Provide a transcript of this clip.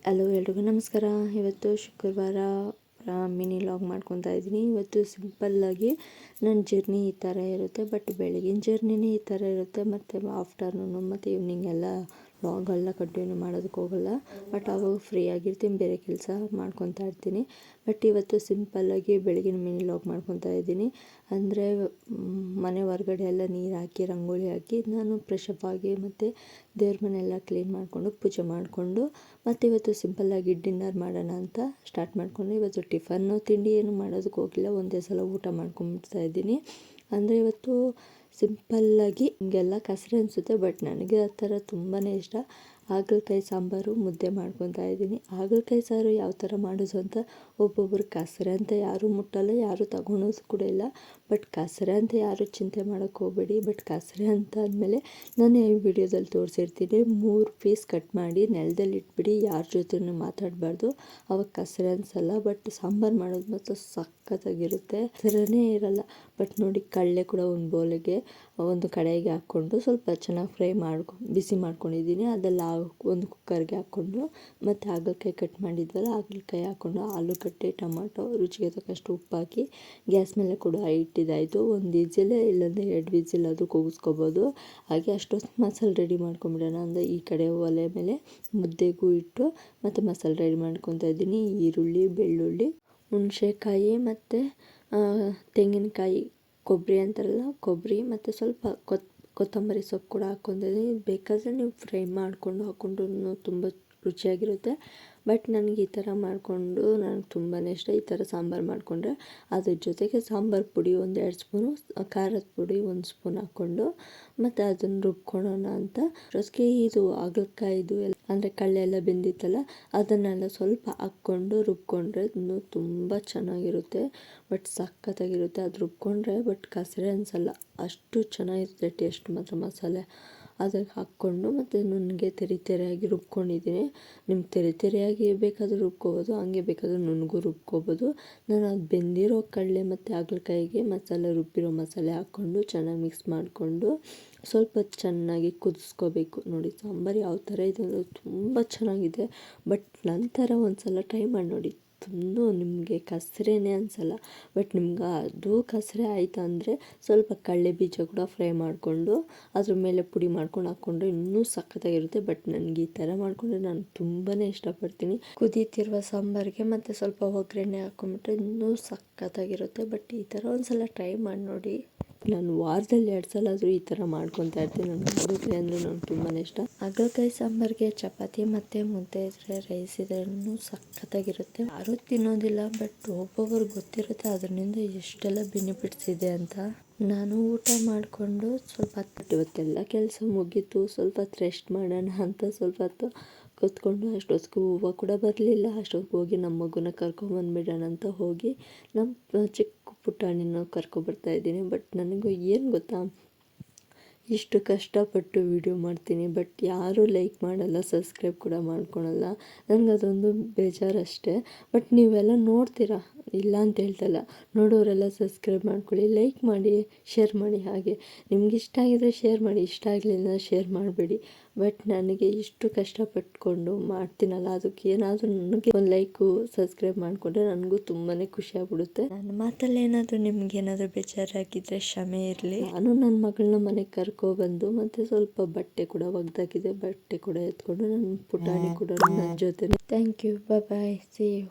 Hello ಎಲ್ರಿಗೂ ನಮಸ್ಕಾರ. ಇವತ್ತು ಶುಕ್ರವಾರ ಮಿನಿ ಲಾಗ್ ಮಾಡ್ಕೊತಾ ಇದ್ದೀನಿ. ಇವತ್ತು ಸಿಂಪಲ್ಲಾಗಿ ನನ್ನ ಜರ್ನಿ ಈ ಥರ ಇರುತ್ತೆ. ಬಟ್ ಬೆಳಗಿನ ಜರ್ನಿನೇ ಈ ಥರ ಇರುತ್ತೆ, ಮತ್ತು ಆಫ್ಟರ್ನೂನು ಮತ್ತು ಈವ್ನಿಂಗ್ ಎಲ್ಲ ಲಾಗೆಲ್ಲ ಕಂಟಿನ್ಯೂ ಮಾಡೋದಕ್ಕೆ ಹೋಗಲ್ಲ. ಬಟ್ ಅವಾಗ ಫ್ರೀ ಆಗಿರ್ತೀನಿ, ಬೇರೆ ಕೆಲಸ ಮಾಡ್ಕೊತಾ ಇರ್ತೀನಿ. ಬಟ್ ಇವತ್ತು ಸಿಂಪಲ್ಲಾಗಿ ಬೆಳಗಿನ ಮಿನಿ ಲಾಗ್ ಮಾಡ್ಕೊತಾ ಇದ್ದೀನಿ. ಅಂದರೆ ಮನೆ ಹೊರಗಡೆ ಎಲ್ಲ ನೀರು ಹಾಕಿ ರಂಗೋಲಿ ಹಾಕಿ ನಾನು ಫ್ರೆಶ್ ಅಪ್ ಆಗಿ ಮತ್ತು ದೇವ್ರ ಮನೆಯೆಲ್ಲ ಕ್ಲೀನ್ ಮಾಡಿಕೊಂಡು ಪೂಜೆ ಮಾಡಿಕೊಂಡು ಮತ್ತು ಇವತ್ತು ಸಿಂಪಲ್ಲಾಗಿ ಡಿನ್ನರ್ ಮಾಡೋಣ ಅಂತ ಸ್ಟಾರ್ಟ್ ಮಾಡಿಕೊಂಡು ಇವತ್ತು ಟಿಫನ್ನು ತಿಂಡಿ ಏನು ಮಾಡೋದಕ್ಕೆ ಹೋಗಿಲ್ಲ, ಒಂದೇ ಸಲ ಊಟ ಮಾಡ್ಕೊಂಬಿಡ್ತಾ ಇದ್ದೀನಿ. ಅಂದರೆ ಇವತ್ತು ಸಿಂಪಲ್ಲಾಗಿ ಹಿಂಗೆಲ್ಲ ಕಸರೆ ಅನಿಸುತ್ತೆ, ಬಟ್ ನನಗೆ ಆ ಥರ ತುಂಬಾ ಇಷ್ಟ. ಹಾಗಲಕಾಯಿ ಸಾಂಬಾರು ಮುದ್ದೆ ಮಾಡ್ಕೊತಾ ಇದ್ದೀನಿ. ಹಾಗಲಕಾಯಿ ಸಾರು ಯಾವ ಥರ ಮಾಡೋದು ಅಂತ ಒಬ್ಬೊಬ್ಬರು ಕಸರೆ ಅಂತ ಯಾರೂ ಮುಟ್ಟಲ್ಲ, ಯಾರೂ ತಗೊಳೋದು ಕೂಡ ಇಲ್ಲ. ಬಟ್ ಕಸರೆ ಅಂತ ಯಾರೂ ಚಿಂತೆ ಮಾಡೋಕ್ಕೆ ಹೋಗಬೇಡಿ. ಬಟ್ ಕಸರೆ ಅಂತ ಅಂದಮೇಲೆ ನಾನು ಈ ವಿಡಿಯೋದಲ್ಲಿ ತೋರಿಸಿರ್ತೀನಿ, 3 ಪೀಸ್ ಕಟ್ ಮಾಡಿ ನೆಲದಲ್ಲಿ ಇಟ್ಬಿಡಿ, ಯಾರ ಜೊತೆನೂ ಮಾತಾಡಬಾರ್ದು, ಅವಾಗ ಕಸರೆ ಅನಿಸಲ್ಲ. ಬಟ್ ಸಾಂಬಾರು ಮಾಡೋದು ಮಾತ್ರ ಸಖತ್ತಾಗಿರುತ್ತೆ, ಕಸರನೇ ಇರಲ್ಲ. ಬಟ್ ನೋಡಿ, ಕಡಲೆ ಕೂಡ ಒಂದು ಕಡೆಗೆ ಹಾಕ್ಕೊಂಡು ಸ್ವಲ್ಪ ಚೆನ್ನಾಗಿ ಬಿಸಿ ಮಾಡ್ಕೊಂಡಿದ್ದೀನಿ. ಅದೆಲ್ಲ ಒಂದು ಕುಕ್ಕರ್ಗೆ ಹಾಕ್ಕೊಂಡು ಮತ್ತು ಹಾಗಲಕಾಯಿ ಕಟ್ ಮಾಡಿದ್ವಲ್ಲ, ಹಾಗಲಕಾಯಿ ಹಾಕ್ಕೊಂಡು ಆಲೂಗಡ್ಡೆ, ಟೊಮಾಟೊ, ರುಚಿಗೆ ತಕ್ಕಷ್ಟು ಉಪ್ಪು ಹಾಕಿ ಗ್ಯಾಸ್ ಮೇಲೆ ಕೂಡ ಇಟ್ಟಿದ್ದಾಯಿತು. 1 ವಿಸಿಲ್ ಇಲ್ಲಾಂದರೆ 2 ವಿಸಿಲ್ ಅದು ಕೂಗಿಸ್ಕೋಬೋದು. ಹಾಗೆ ಅಷ್ಟೊತ್ತು ಮಸಾಲೆ ರೆಡಿ ಮಾಡ್ಕೊಂಬಿಡೋಣ ಅಂದರೆ ಈ ಕಡೆ ಒಲೆ ಮೇಲೆ ಮುದ್ದೆಗೂ ಇಟ್ಟು ಮತ್ತು ಮಸಾಲೆ ರೆಡಿ ಮಾಡ್ಕೊತಾ ಇದ್ದೀನಿ. ಈರುಳ್ಳಿ, ಬೆಳ್ಳುಳ್ಳಿ, ಹುಣಸೆಕಾಯಿ ಮತ್ತು ತೆಂಗಿನಕಾಯಿ, ಕೊಬ್ಬರಿ ಅಂತಾರಲ್ಲ ಕೊಬ್ಬರಿ, ಮತ್ತು ಸ್ವಲ್ಪ ಕೊತ್ತಂಬರಿ ಸೊಪ್ಪು ಕೂಡ ಹಾಕ್ಕೊಂಡಿದ್ದೀನಿ. ಬೇಕಾದರೆ ನೀವು ಫ್ರೈ ಮಾಡಿಕೊಂಡು ಹಾಕ್ಕೊಂಡ್ರೂ ತುಂಬ ರುಚಿಯಾಗಿರುತ್ತೆ. ಬಟ್ ನನಗೆ ಈ ಥರ ಮಾಡಿಕೊಂಡು ನನಗೆ ತುಂಬಾ ಇಷ್ಟ. ಈ ಥರ ಸಾಂಬಾರು ಮಾಡಿಕೊಂಡ್ರೆ ಅದ್ರ ಜೊತೆಗೆ ಸಾಂಬಾರು ಪುಡಿ 1-2 ಸ್ಪೂನು, ಖಾರದ ಪುಡಿ 1 ಸ್ಪೂನ್ ಹಾಕ್ಕೊಂಡು ಮತ್ತು ಅದನ್ನು ರುಬ್ಕೊಳ್ಳೋಣ ಅಂತ. ಜೊತೆಗೆ ಇದು ಹಾಗಲಕಾಯಿದು ಎಲ್ಲ ಅಂದರೆ ಕಳ್ಳೆ ಎಲ್ಲ ಬೆಂದಿತ್ತಲ್ಲ, ಅದನ್ನೆಲ್ಲ ಸ್ವಲ್ಪ ಹಾಕ್ಕೊಂಡು ರುಬ್ಕೊಂಡ್ರೆ ಇನ್ನೂ ತುಂಬ ಚೆನ್ನಾಗಿರುತ್ತೆ. ಬಟ್ ಸಖತ್ತಾಗಿರುತ್ತೆ ಅದು ರುಬ್ಕೊಂಡ್ರೆ. ಬಟ್ ಕಸರೆ ಅನಿಸಲ್ಲ, ಅಷ್ಟು ಚೆನ್ನಾಗಿರುತ್ತೆ ಟೇಸ್ಟ್ ಮಾತ್ರ. ಮಸಾಲೆ ಅದಕ್ಕೆ ಹಾಕ್ಕೊಂಡು ಮತ್ತು ನುಣ್ಣಗೆ ತೆರೆಯಾಗಿ ರುಬ್ಕೊಂಡಿದ್ದೀನಿ. ನಿಮ್ಗೆ ತೆರೆಯಾಗಿ ಬೇಕಾದರೂ ರುಬ್ಕೋಬೋದು, ಹಂಗೆ ಬೇಕಾದರೂ ನುಣ್ಣಗೂ ರುಬ್ಕೋಬೋದು. ನಾನು ಅದು ಬೆಂದಿರೋ ಕಡಲೆ ಮತ್ತು ಹಾಗಲಕಾಯಿಗೆ ರುಬ್ಬಿರೋ ಮಸಾಲೆ ಹಾಕ್ಕೊಂಡು ಚೆನ್ನಾಗಿ ಮಿಕ್ಸ್ ಮಾಡಿಕೊಂಡು ಸ್ವಲ್ಪ ಚೆನ್ನಾಗಿ ಕುದಿಸ್ಕೋಬೇಕು. ನೋಡಿ ಸಾಂಬಾರು ಯಾವ ಥರ ಇದೆ ಅಂದರೆ ತುಂಬ ಚೆನ್ನಾಗಿದೆ. ಬಟ್ ನಂತರ ಒಂದು ಸಲ ಟ್ರೈ ಮಾಡಿ ನೋಡಿ, ನಿಮಗೆ ಕಸರೇನೆ ಅನಿಸಲ್ಲ. ಬಟ್ ನಿಮ್ಗೆ ಅದು ಕಸರೆ ಆಯಿತು ಅಂದರೆ ಸ್ವಲ್ಪ ಕಡಲೆ ಬೀಜ ಕೂಡ ಫ್ರೈ ಮಾಡಿಕೊಂಡು ಅದ್ರ ಮೇಲೆ ಪುಡಿ ಮಾಡ್ಕೊಂಡು ಹಾಕ್ಕೊಂಡ್ರೆ ಇನ್ನೂ ಸಖತ್ತಾಗಿರುತ್ತೆ. ಬಟ್ ನನಗೆ ಈ ಥರ ಮಾಡಿಕೊಂಡ್ರೆ ನಾನು ತುಂಬಾ ಇಷ್ಟಪಡ್ತೀನಿ. ಕುದೀತಿರುವ ಸಾಂಬಾರಿಗೆ ಮತ್ತು ಸ್ವಲ್ಪ ಒಗ್ಗರಣೆ ಹಾಕ್ಕೊಂಬಿಟ್ರೆ ಇನ್ನೂ ಸಖತ್ತಾಗಿರುತ್ತೆ. ಬಟ್ ಈ ಥರ ಒಂದು ಸಲ ಟ್ರೈ ಮಾಡಿ ನೋಡಿ. ನಾನು ವಾರದಲ್ಲಿ 2 ಸಲ ಆದರೂ ಈ ಥರ ಮಾಡ್ಕೊತಾ ಇರ್ತೀನಿ. ನನಗೆ ಹಾಗಲಕಾಯಿ ಅಂದರೆ ನನಗೆ ತುಂಬಾ ಇಷ್ಟ. ಹಾಗಲಕಾಯಿ ಸಾಂಬಾರಿಗೆ ಚಪಾತಿ ಮತ್ತು ಮುದ್ದೆ ಇದ್ದರೆ, ರೈಸ್ ಇದ್ರೆ ಇನ್ನೂ ಸಖತ್ತಾಗಿರುತ್ತೆ. ಯಾರೂ ತಿನ್ನೋದಿಲ್ಲ, ಬಟ್ ಒಬ್ಬೊಬ್ಬರು ಗೊತ್ತಿರುತ್ತೆ ಅದರಿಂದ ಎಷ್ಟೆಲ್ಲ ಬೆನಿಫಿಟ್ಸ್ ಇದೆ ಅಂತ. ನಾನು ಊಟ ಮಾಡಿಕೊಂಡು ಸ್ವಲ್ಪ ಇವತ್ತೆಲ್ಲ ಕೆಲಸ ಮುಗೀತು, ಸ್ವಲ್ಪ ಹೊತ್ತು ರೆಸ್ಟ್ ಮಾಡೋಣ ಅಂತ ಸ್ವಲ್ಪ ಹೊತ್ತು ಕೂತ್ಕೊಂಡು ಅಷ್ಟೊತ್ತಿಗೆ ಹೂವು ಕೂಡ ಬರಲಿಲ್ಲ. ಅಷ್ಟೊತ್ತಿಗೆ ಹೋಗಿ ನಮ್ಮ ಮಗುನ ಕರ್ಕೊಂಬಂದ್ಬಿಡೋಣ ಅಂತ ಹೋಗಿ ನಮ್ಮ ಚಿಕ್ಕ ಪುಟಾಣಿನ ಕರ್ಕೊಬರ್ತಾಯಿದ್ದೀನಿ. ಬಟ್ ನನಗೂ ಏನು ಗೊತ್ತಾ, ಇಷ್ಟು ಕಷ್ಟಪಟ್ಟು ವಿಡಿಯೋ ಮಾಡ್ತೀನಿ, ಬಟ್ ಯಾರೂ ಲೈಕ್ ಮಾಡಲ್ಲ, ಸಬ್ಸ್ಕ್ರೈಬ್ ಕೂಡ ಮಾಡ್ಕೊಳಲ್ಲ. ನನಗದೊಂದು ಬೇಜಾರಷ್ಟೇ. ಬಟ್ ನೀವೆಲ್ಲ ನೋಡ್ತೀರಾ, ಇಲ್ಲ ಅಂತ ಹೇಳ್ತಲ್ಲ, ನೋಡೋರೆಲ್ಲ ಸಬ್ಸ್ಕ್ರೈಬ್ ಮಾಡ್ಕೊಳ್ಳಿ, ಲೈಕ್ ಮಾಡಿ, ಶೇರ್ ಮಾಡಿ. ಹಾಗೆ ನಿಮ್ಗೆ ಇಷ್ಟ ಆಗಿದ್ರೆ ಶೇರ್ ಮಾಡಿ, ಇಷ್ಟ ಆಗಲಿಲ್ಲ ಶೇರ್ ಮಾಡಬೇಡಿ. ಬಟ್ ನನಗೆ ಇಷ್ಟು ಕಷ್ಟಪಟ್ಕೊಂಡು ಮಾಡ್ತೀನಲ್ಲ, ಅದಕ್ಕೆ ಏನಾದರೂ ನನಗೆ ಒಂದು ಲೈಕು ಸಬ್ಸ್ಕ್ರೈಬ್ ಮಾಡಿಕೊಂಡ್ರೆ ನನಗೂ ತುಂಬಾ ಖುಷಿಯಾಗ್ಬಿಡುತ್ತೆ. ನನ್ನ ಮಾತಲ್ಲಿ ಏನಾದರೂ ನಿಮ್ಗೇನಾದರೂ ಬೇಜಾರಾಗಿದ್ದರೆ ಕ್ಷಮೆ ಇರಲಿ. ನಾನು ನನ್ನ ಮಗಳನ್ನ ಮನೆಗೆ ಕರ್ಕೊಬಂದು ಮತ್ತು ಸ್ವಲ್ಪ ಬಟ್ಟೆ ಕೂಡ ಒಗ್ದಾಕಿದೆ, ಬಟ್ಟೆ ಕೂಡ ಎತ್ಕೊಂಡು ನನ್ನ ಪುಟಾಣಿ ಕೂಡ ನನ್ನ ಜೊತೆ. Thank you, bye, see you.